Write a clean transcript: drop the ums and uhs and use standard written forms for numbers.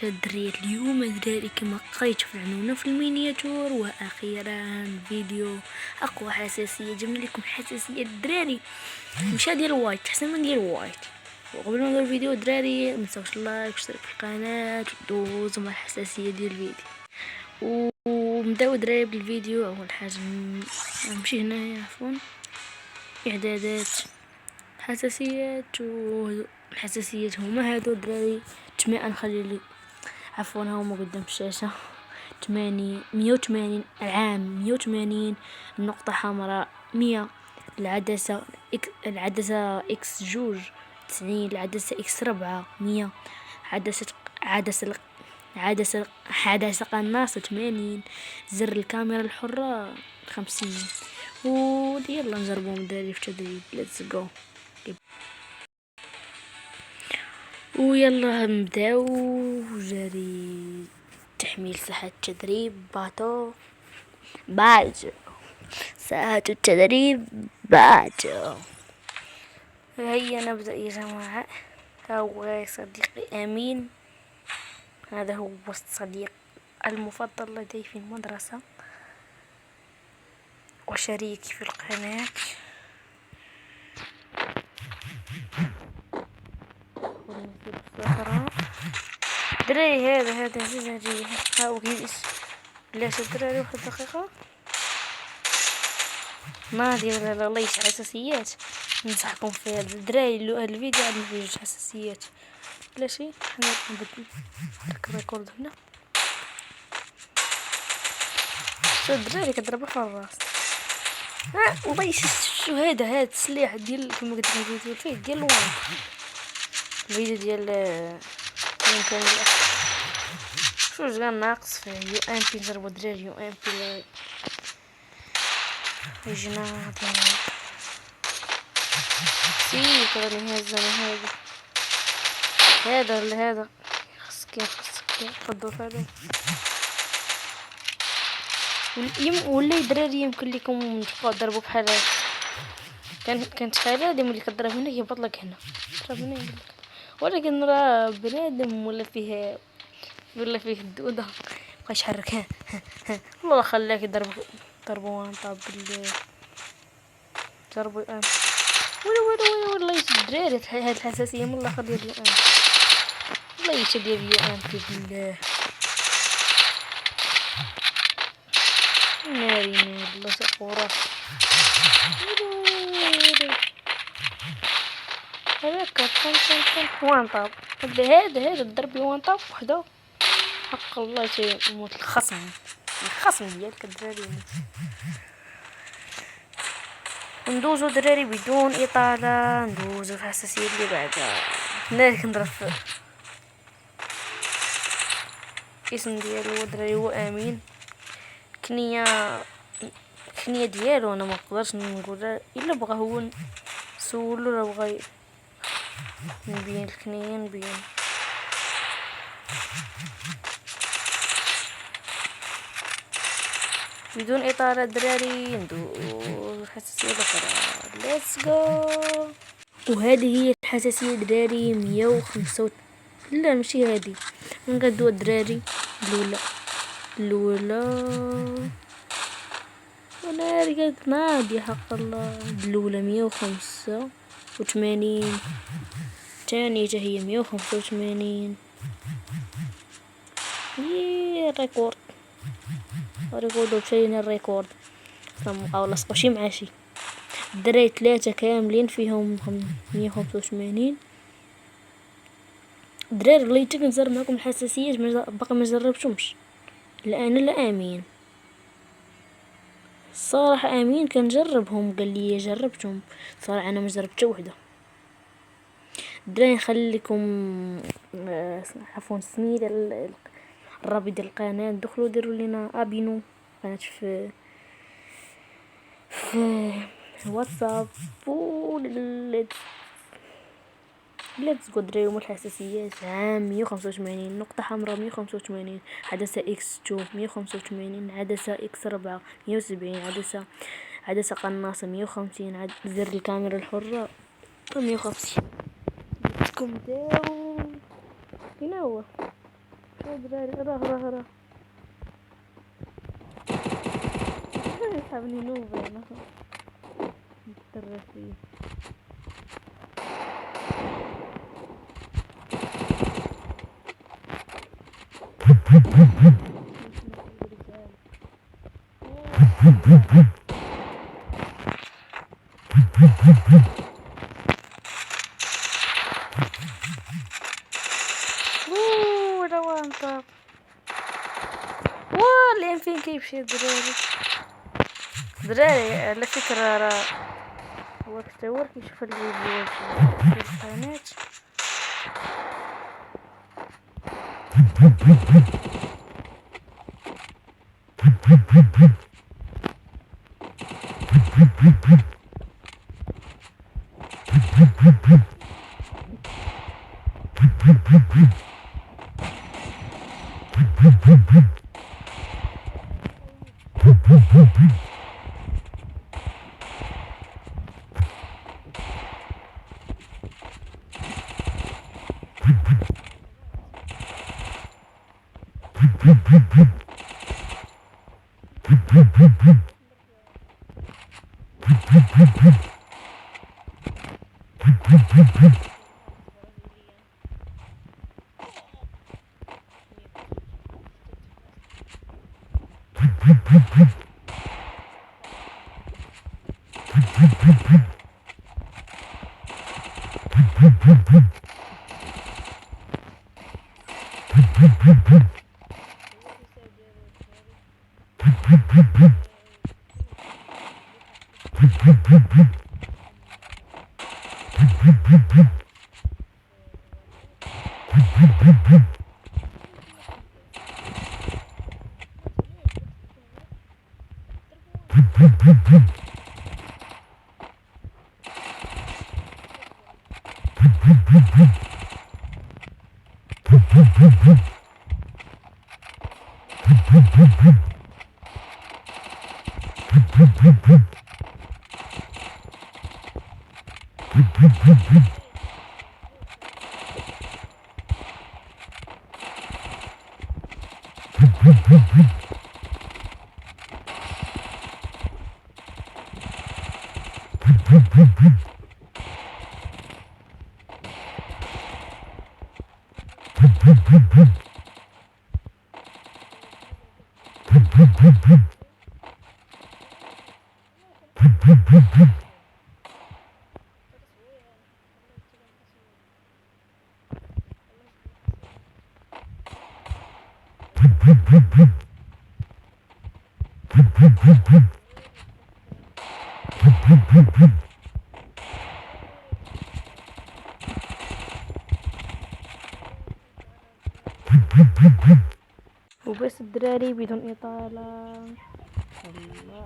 الدراري اليوم الدراري كما قريتوا في العنوان في المينياتور، واخيرا فيديو اقوى حساسيه. جبنا لكم حساسيه الدراري مشى ديال وايت احسن من ديال وايت. وقبل ما ندير الفيديو الدراري متنساوش لايك واشترك في القناه ودوزوا مع الحساسيه ديال الفيديو. ونبداو دراري بالفيديو. اول حاجه نمشي هنايا عفوا اعدادات حساسيات، والحساسيات هما هادو دراري. نخلي لي عفوا هما قدام الشاشة. 180 العام 180 النقطة حمراء 100 العدسة اكس 90 العدسة اكس 4 100 عدسة قناصة 80 زر الكاميرا الحرة 50. يلا نجربهم دراري في تدريب. ليتس جو. ويلا نبداو جري تحميل ساحة التدريب باجو ساحة التدريب باجو. هيا نبدأ يا جماعة. هو صديقي أمين، هذا هو الصديق المفضل لدي في المدرسة وشريكي في القناة. دراري هذا جيجي هاو كيس بلاش دراري. واحد دقيقة ناضي ولا الله يشعل حساسيات. ننصحكم في هذا دراري الفيديو عندنا فيه جوج حساسيات. بلاشي حنا نبدل ريكورد هنا. شو دراري كضربها في الراس. والله شو هذا السلاح ديال كما قلت لكم الفيديو فيه ديال الوان الفيديو ديال كان شو جا ناقص فيه يو ام بي. نجربو دراري يو ام بي يجينا سي كراني هذا خصك قدو هذا ولا دراري. يمكن لكم تبقاو ضربوا بحال كانت حاله هذه ملي كضرب هنا يهبط لك هنا ضرب هنا ولكن راه بنادم ولا فيه الدوده بقى يحرك. والله خلاك ضربوا طاب ضربوا والله الدراري هاد الحساسيه من الاخر ديال الان. والله يشد ديال الان بالله ناري الله سقورة. هذاك وان طاب هذا الضرب وان طاب وحده حق الله يموت الخصم ديالك الدراري. ندوزو دراري بدون اطاله ندوزو في الحساسيه اللي بعدها. هنا كنضرب اسم ديالو دراري هو امين. كنيه ديالو انا ما نقدرش نقولها الا بغى هو نسولو ولا بغى نبين الكنيه نبين. بدون اطاله دراري ندوز الحساسيه الاخرى. ليتس جو. وهذه هي الحساسيه دراري 105. لا ماشي هذه نقدو دراري الاولى وانا رجعت نادي حق الله. الاولى 185 الثانية هي 185. الريكورد وشينا الريكورد او لصقوا مع شي دري 3 كاملين فيهم 185. دراري اللي تبي نجرب معكم الحساسيات باقي ما جربتهمش الان. لا امين صراحة امين كان جربهم قال لي جربتهم صراحة انا ما جربت وحده. دراري نخلي لكم عفوا سميد الرابط ديال القناه. دخلوا ديروا لنا ابينو قناه في الواتساب. ليتس جو دراري. الحساسيات عام 185 نقطة حمراء 185 عدسة اكس 2 185 عدسة اكس 4 170 عدسة قناصة 150 زر الكاميرا الحرة 150. بدكم داو هنا هو دراري راه يسحبني نوبة انا مضطرة فيه. روان طاب اللي فين كيمشي دراري على فكرة راه هو كيصور كيشوف الفيديوهات في القناة. وبس الدراري بدون إطالة. الله